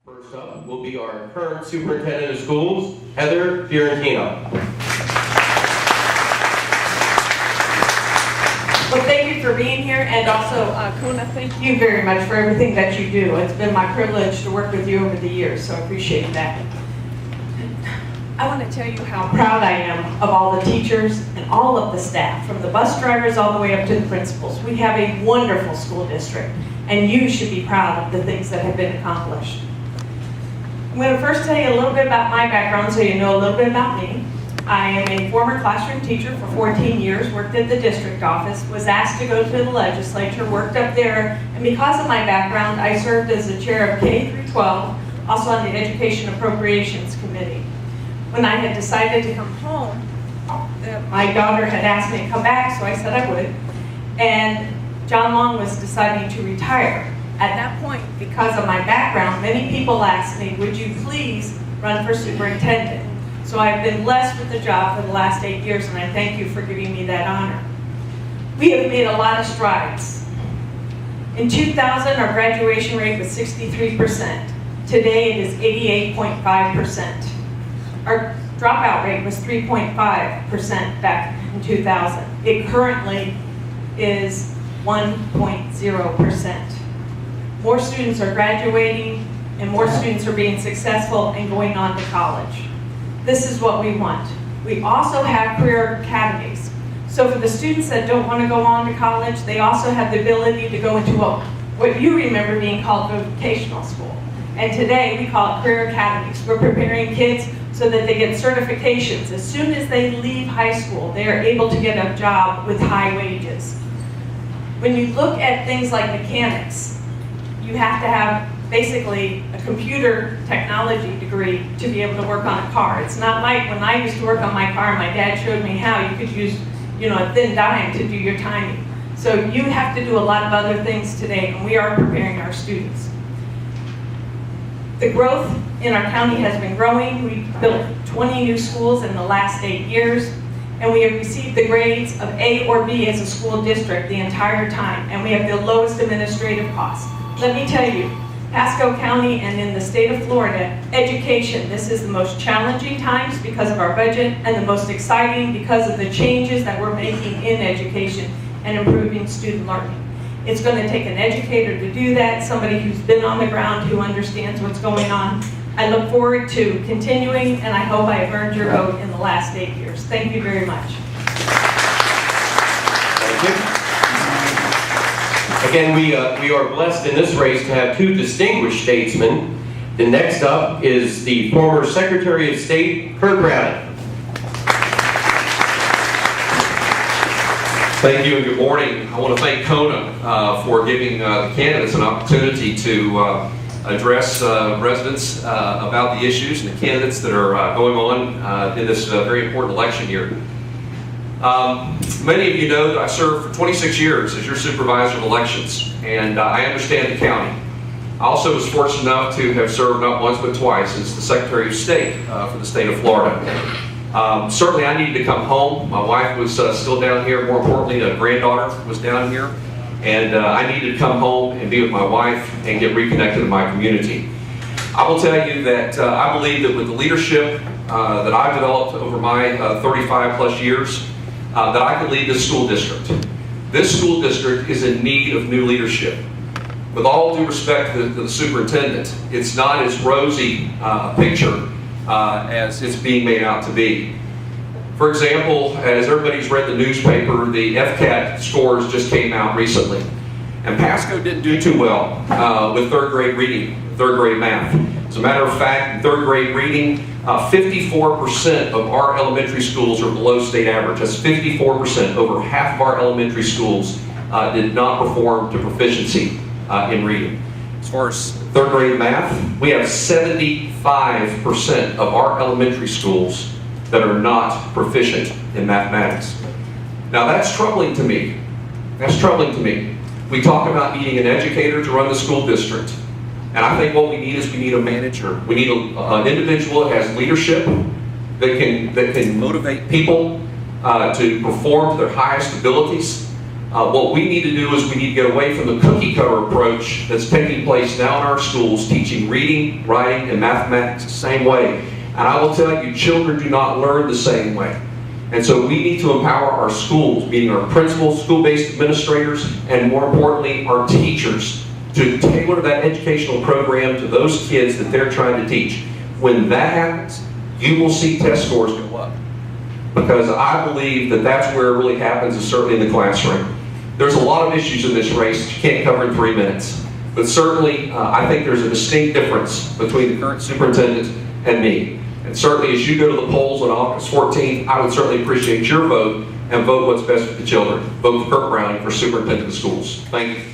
First up will be our current superintendent of schools, Heather Fiorentino. Well, thank you for being here, and also, Cona, thank you very much for everything that you do. It's been my privilege to work with you over the years, so I appreciate that. I want to tell you how proud I am of all the teachers and all of the staff, from the bus drivers all the way up to the principals. We have a wonderful school district, and you should be proud of the things that have been accomplished. I'm going to first tell you a little bit about my background so you know a little bit about me. I am a former classroom teacher for 14 years, worked at the district office, was asked to go to the legislature, worked up there, and because of my background, I served as the chair of K through 12, also on the Education Appropriations Committee. When I had decided to come home, my daughter had asked me to come back, so I said I would, and John Long was deciding to retire. At that point, because of my background, many people asked me, would you please run for superintendent? So I've been blessed with the job for the last 8 years, and I thank you for giving me that honor. We have made a lot of strides. In 2000, our graduation rate was 63%. Today, it is 88.5%. Our dropout rate was 3.5% back in 2000. It currently is 1.0%. More students are graduating, and more students are being successful and going on to college. This is what we want. We also have career academies. So for the students that don't want to go on to college, they also have the ability to go into what you remember being called vocational school. And today we call it career academies. We're preparing kids so that they get certifications. As soon as they leave high school, they are able to get a job with high wages. When you look at things like mechanics, you have to have basically a computer technology degree to be able to work on a car. It's not like when I used to work on my car and my dad showed me how you could use, a thin dime to do your timing. So you have to do a lot of other things today, and we are preparing our students. The growth in our county has been growing. We've built 20 new schools in the last 8 years, and we have received the grades of A or B as a school district the entire time, and we have the lowest administrative costs. Let me tell you, Pasco County and in the state of Florida, education, this is the most challenging times because of our budget, and the most exciting because of the changes that we're making in education and improving student learning. It's going to take an educator to do that, somebody who's been on the ground, who understands what's going on. I look forward to continuing, and I hope I have earned your vote in the last 8 years. Thank you very much. Thank you. Again, we are blessed in this race to have two distinguished statesmen. The next up is the former Secretary of State, Kurt Browning. Thank you and good morning. I want to thank Cona for giving the candidates an opportunity to address residents about the issues and the candidates that are going on in this very important election year. Many of you know that I served for 26 years as your supervisor of elections, and I understand the county. I also was fortunate enough to have served not once but twice as the Secretary of State for the state of Florida. Certainly I needed to come home. My wife was still down here. More importantly, a granddaughter was down here, and I needed to come home and be with my wife and get reconnected to my community. I will tell you that I believe that with the leadership that I've developed over my 35 plus years, that I can lead this school district. This school district is in need of new leadership. With all due respect to the superintendent, it's not as rosy a picture as it's being made out to be. For example, as everybody's read the newspaper, the FCAT scores just came out recently. And Pasco didn't do too well with third grade reading, third grade math. As a matter of fact, in third grade reading, 54% of our elementary schools are below state average. That's 54%. Over half of our elementary schools did not perform to proficiency in reading. As far as third grade math, we have 75% of our elementary schools that are not proficient in mathematics. Now that's troubling to me. That's troubling to me. We talk about needing an educator to run the school district. And I think what we need is we need a manager. We need an individual that has leadership, that can motivate people to perform to their highest abilities, What we need to do is we need to get away from the cookie cutter approach that's taking place now in our schools, teaching reading, writing, and mathematics the same way. And I will tell you, children do not learn the same way. And so we need to empower our schools, meaning our principals, school-based administrators, and more importantly, our teachers, to tailor that educational program to those kids that they're trying to teach. When that happens, you will see test scores go up. Because I believe that that's where it really happens, is certainly in the classroom. There's a lot of issues in this race that you can't cover in 3 minutes. But certainly, I think there's a distinct difference between the current superintendent and me. And certainly, as you go to the polls on August 14th, I would certainly appreciate your vote and vote what's best for the children. Vote for Kirk Browning for superintendent of schools. Thank you.